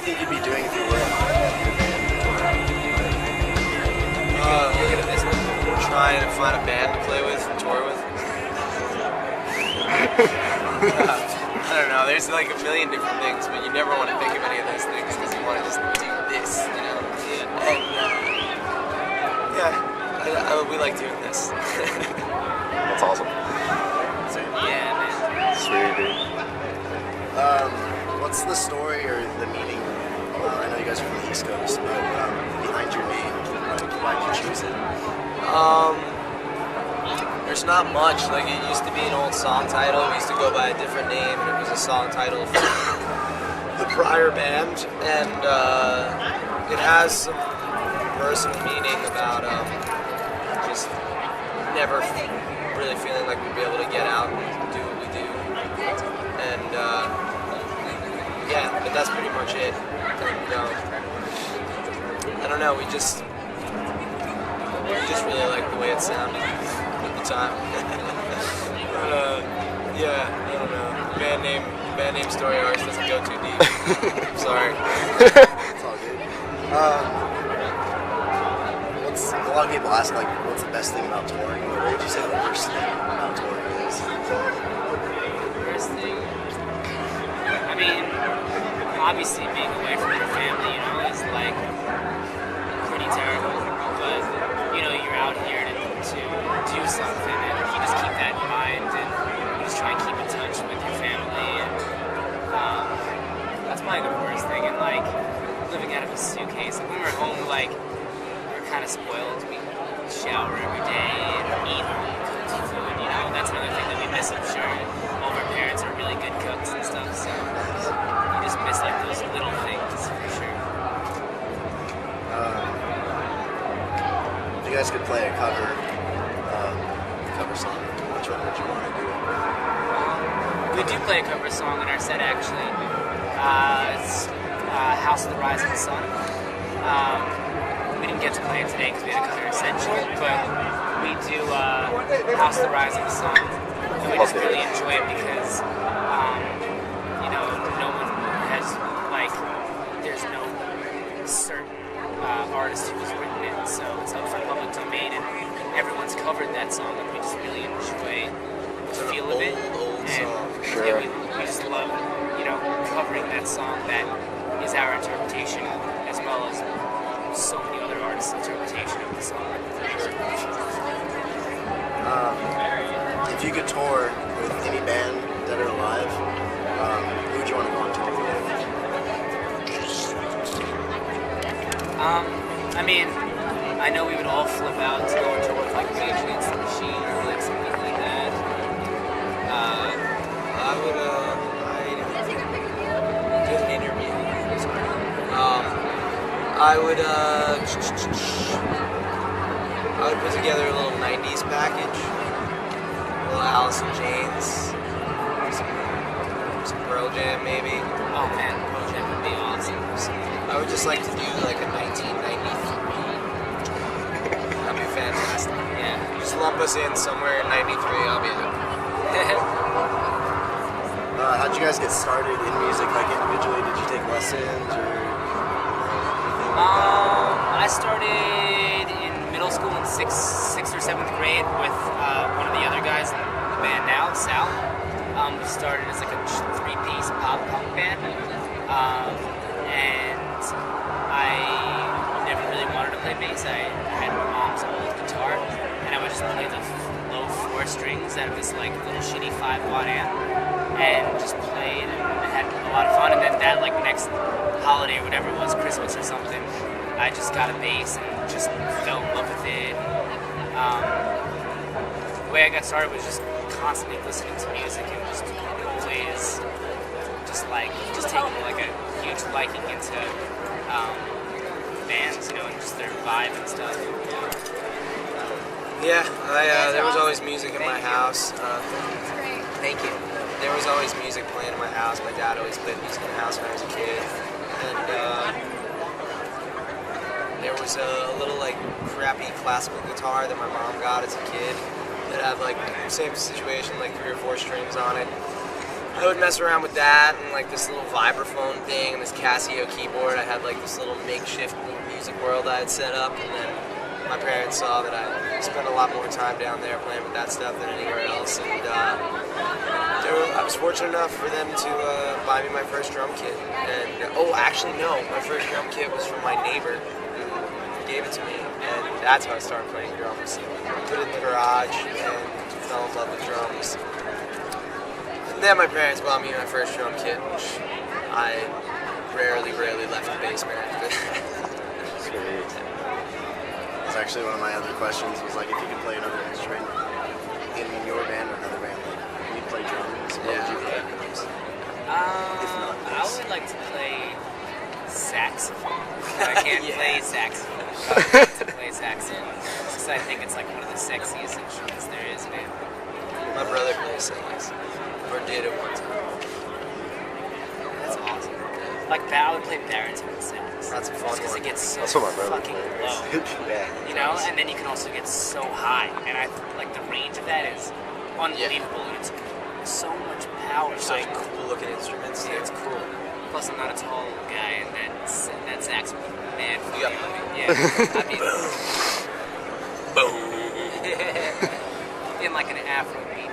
think you'd be doing if you were trying to find a band to play with and tour with. I don't know, there's like a million different things, but you never want to think of any of those things because you want to just do this, you know? And we like doing this. That's awesome. So, yeah, man. Sweet, dude. What's the story or the meaning? I know you guys are from the East Coast, but behind your name, like, why did you choose it? There's not much. Like, it used to be an old song title. We used to go by a different name, and it was a song title from the prior band. And it has some personal meaning about just never really feeling like we'd be able to get out and do what we do. And yeah, but that's pretty much it. And I don't know, we just really like the way it sounded at the time. But yeah, I don't know. Band name story ours doesn't go too deep. Sorry. It's all good. A lot of people ask, like, what's the best thing about touring? What would you say the worst thing about touring is? Worst thing? I mean, obviously being away from your family, you know, is like pretty terrible. But, you know, you're out here to do something, and you just keep that in mind, and you just try and keep in touch with your family, and that's probably the worst thing. And like living out of a suitcase, like when we were home, like we were kind of spoiled. We shower every day and eat cooked food. You know, that's another thing that we miss. I'm sure all of our parents are really good cooks and stuff, so you just miss like those little things for sure. If you guys could play a cover song, which one would you want to do? We do play a cover song in our set, actually. It's House of the Rising Sun. We didn't get to play it today because we had to cut our set short, but we do House of the Rising Sun. And we just really enjoy it because, you know, no one has, like, there's no certain artist who's written it, so it's up for public domain, and everyone's covered that song, and we just really enjoy the feel of it. Old song, for sure. Yeah, we just love, you know, covering that song that is our interpretation, as well as so many other artists' interpretation of the song. If you could tour with any band that are alive, who would you want to go on tour with? I mean, I know we would all flip out to go on tour with like Rage Against the Machine or like something like that. I would do an interview. Sorry. I would put together a little 90s package. A little Alice in Chains. Some Pearl Jam maybe. Oh man, Pearl Jam would be awesome. I would just like to do like a 1993. That'd be fantastic. Yeah. Just lump us in somewhere in 93, I'll be happy. How'd you guys get started in music, like individually? Did you take lessons or anything? I started in middle school in sixth or seventh grade with one of the other guys in the band now, Sal. We started as like a three-piece pop punk band, and I never really wanted to play bass. I had my mom's old guitar, and I would just play the low 4 strings out of this like little shitty 5-watt amp, and just played and had a lot of fun. And then that like next holiday or whatever it was, Christmas or something, I just got a bass and just fell in love with it. The way I got started was just constantly listening to music and just always just taking like a huge liking into bands, you know, and just their vibe and stuff. Yeah, there was always music in my house. Thank you. There was always music playing in my house. My dad always played music in the house when I was a kid. And there was a little like crappy classical guitar that my mom got as a kid that had like same situation, like 3 or 4 strings on it. I would mess around with that and like this little vibraphone thing and this Casio keyboard. I had like this little makeshift music world I had set up, and then my parents saw that I spent a lot more time down there playing with that stuff than anywhere else, and I was fortunate enough for them to buy me my first drum kit. And actually no, my first drum kit was from my neighbor who gave it to me, and that's how I started playing drums. Put it in the garage and fell in love with drums. And then my parents bought me my first drum kit, which I rarely left the basement after. Sweet. That's actually one of my other questions. Was like, if you could play another instrument in your band or another band, like when you play drums, what would you play? I would like to play saxophone. I can't play saxophone. I would like to play saxophone because I think it's like one of the sexiest instruments there is, man. My brother plays sax, or did at one time. That's awesome. Like I would play baritone sax. That's a fun because one. it gets so That's what my brother fucking plays. low. Yeah. You know, and then you can also get so high, and I like the range of that is unbelievable. It's so much power. Such cool looking instruments. Yeah, it's cool. Plus, I'm not a tall guy, and that sax would be mad funny Yeah. on me. Yeah, I mean, Boom. in like an Afro beat.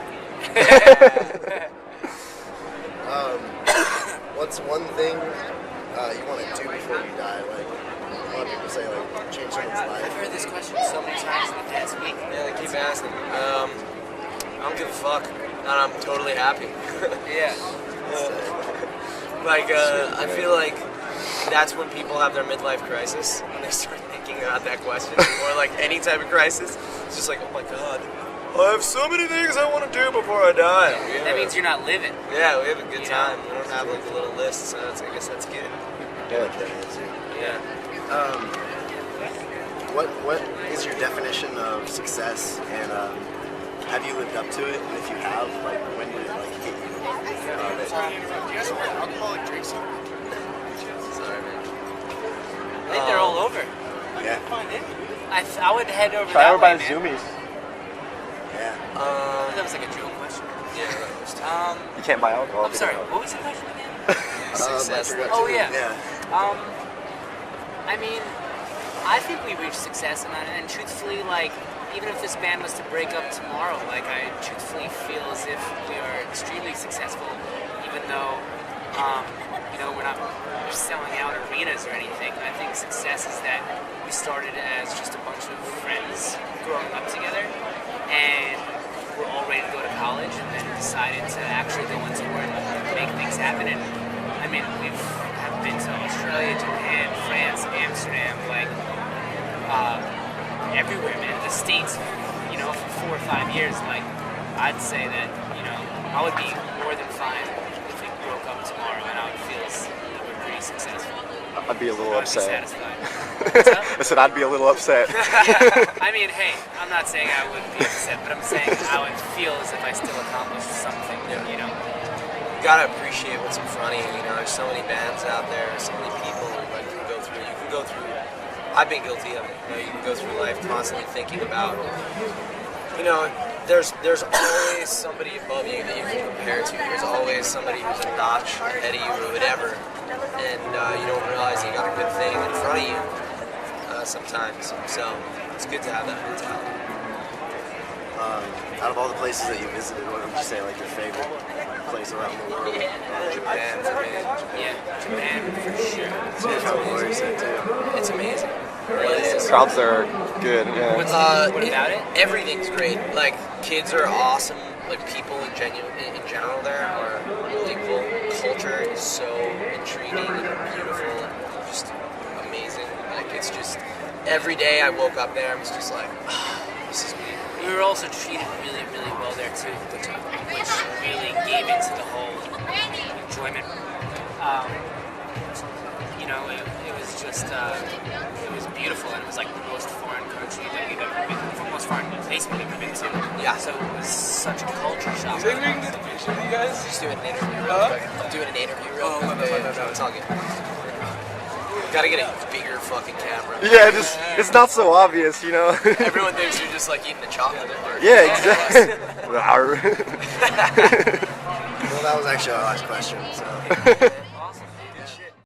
What's one thing you want to do before you die? Like, a lot of people say, like, change someone's I've life. heard this question so many times in the past week. Yeah, they keep asking. I don't give a fuck, and I'm totally happy. Yeah. Like, I feel like that's when people have their midlife crisis, when they start thinking about that question, or like any type of crisis. It's just like, oh my god, I have so many things I want to do before I die. Yeah. That means you're not living. Yeah, we have a good You time. know? We don't have like a little list, so I guess that's good. Yeah. Yeah. What is your definition of success, and have you lived up to it? And if you have, like, when did it like hit you? You guys want alcoholic drinks? Sorry, man. I think they're all over. Yeah. I would head over Try that over way, by man. Zoomies. Yeah. That was like a joke question. Yeah. You can't buy alcohol. I'm sorry. What was the question again? Success. I forgot Oh, to- yeah. Yeah. I mean, I think we reached success, and truthfully, like, even if this band was to break up tomorrow, like, I truthfully feel as if we are extremely successful, even though, you know, we're not selling out arenas or anything. I think success is that we started as just a bunch of friends growing up together, and we're all ready to go to college, and then decided to actually go into work and make things happen. And I mean, have been to Australia, Japan, France, Amsterdam, like everywhere, man. The States, you know, for 4 or 5 years. Like, I'd say that, you know, I would be more than fine if we broke up tomorrow, and I would feel that we're pretty successful. I'd be a little I'd be upset. satisfied. What's up? I said I'd be a little upset. I mean, hey, I'm not saying I would be upset, but I'm saying I would feel as if I still accomplished something, you know. You gotta appreciate what's in front of you. You know, there's so many bands out there, so many people that can go through. You can go through. I've been guilty of it. You know, you can go through life constantly thinking about. You know, there's always somebody above you that you can compare to. There's always somebody who's a notch ahead of you or whatever, and you don't realize you got a good thing in front of you sometimes. So it's good to have that mentality. Out of all the places that you visited, what would you say, like, your favorite place around the world? Japan for me. Yeah, Japan for sure. What said too. It's amazing. It really is. Crowds there are good. Yeah. What about it? Everything's great. Like, kids are awesome. Like, people in general there are unbelievable. Culture is so intriguing and beautiful and just amazing. Like, it's just every day I woke up there, I was just like, this is me. We were also treated really, really well there too, which really gave into the whole enjoyment. You know, it was just, it was beautiful, and it was like the most foreign country that we've ever been, the most foreign place we've ever been to. Yeah. So it was such a culture shock. You think we can get a picture of you guys? Just doing an interview real quick. I'm doing an interview real quick. No, it's all good. Gotta get a bigger fucking camera. Yeah, it's not so obvious, you know. Everyone thinks you're just like eating a chocolate. Yeah, exactly. Well, that was actually our last question. So.